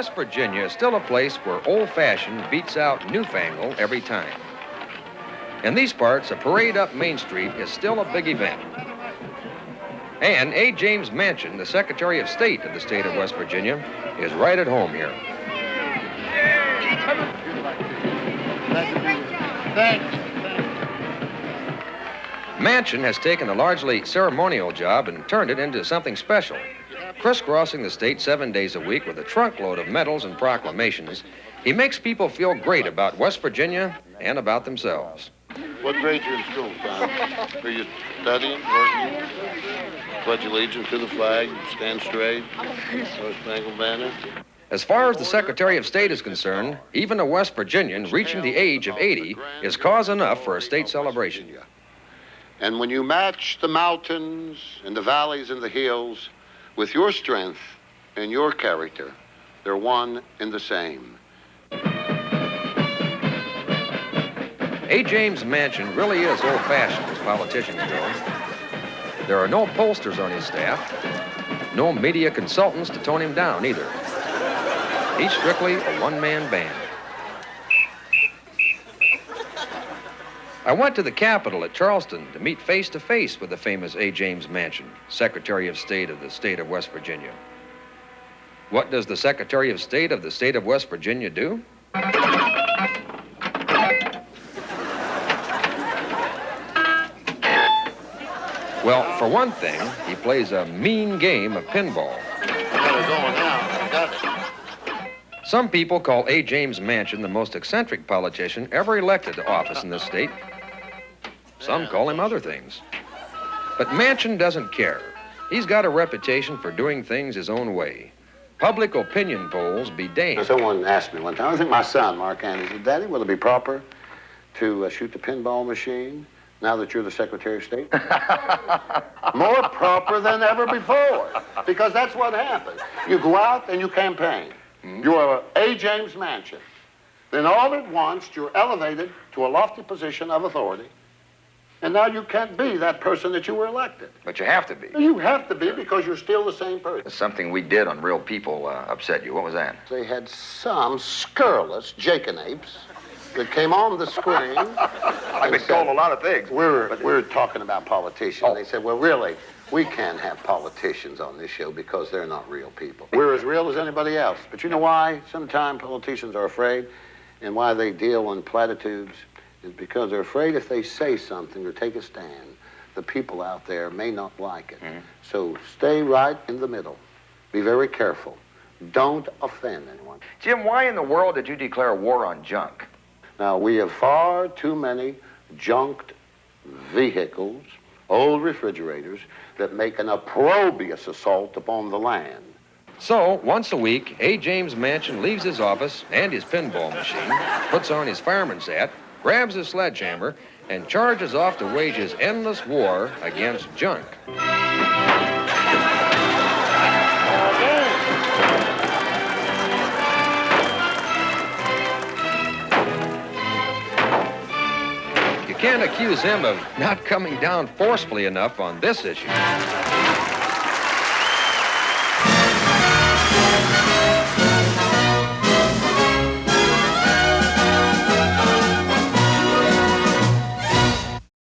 West Virginia is still a place where old-fashioned beats out newfangled every time. In these parts, a parade up Main Street is still a big event. And A. James Manchin, the Secretary of State of the state of West Virginia, is right at home here. Thanks. Manchin has taken a largely ceremonial job and turned it into something special. Crisscrossing the state 7 days a week with a trunkload of medals and proclamations, he makes people feel great about West Virginia and about themselves. What grade you in school, Tom? Are you studying, working? Pledge allegiance to the flag, stand straight, Star-Spangled Banner. As far as the Secretary of State is concerned, even a West Virginian reaching the age of 80 is cause enough for a state celebration. And when you match the mountains and the valleys and the hills with your strength and your character, they're one and the same. A. James Manchin really is old-fashioned, as politicians go. There are no pollsters on his staff, no media consultants to tone him down either. He's strictly a one-man band. I went to the Capitol at Charleston to meet face-to-face with the famous A. James Manchin, Secretary of State of the state of West Virginia. What does the Secretary of State of the state of West Virginia do? Well, for one thing, he plays a mean game of pinball. Some people call A. James Manchin the most eccentric politician ever elected to office in this state. Some call him other things. But Manchin doesn't care. He's got a reputation for doing things his own way. Public opinion polls be damned. Someone asked me one time, I think my son, Mark Andy, said, Daddy, will it be proper to shoot the pinball machine now that you're the Secretary of State? More proper than ever before, because that's what happens. You go out and you campaign. You're A. James Manchin. Then all at once, you're elevated to a lofty position of authority. And now you can't be that person that you were elected. But you have to be. You have to be because you're still the same person. Something we did on Real People upset you. What was that? They had some scurrilous jackanapes that came on the screen. I've been told a lot of things. We're talking about politicians. Oh. They said, well, really, we can't have politicians on this show because they're not real people. We're as real as anybody else. But you know why sometimes politicians are afraid and why they deal in platitudes is because they're afraid if they say something or take a stand, the people out there may not like it. So stay right in the middle. Be very careful. Don't offend anyone. Jim, why in the world did you declare war on junk? Now, we have far too many junked vehicles, old refrigerators, that make an opprobrious assault upon the land. So, once a week, A. James Manchin leaves his office and his pinball machine, puts on his fireman's hat, grabs his sledgehammer, and charges off to wage his endless war against junk. You can't accuse him of not coming down forcefully enough on this issue.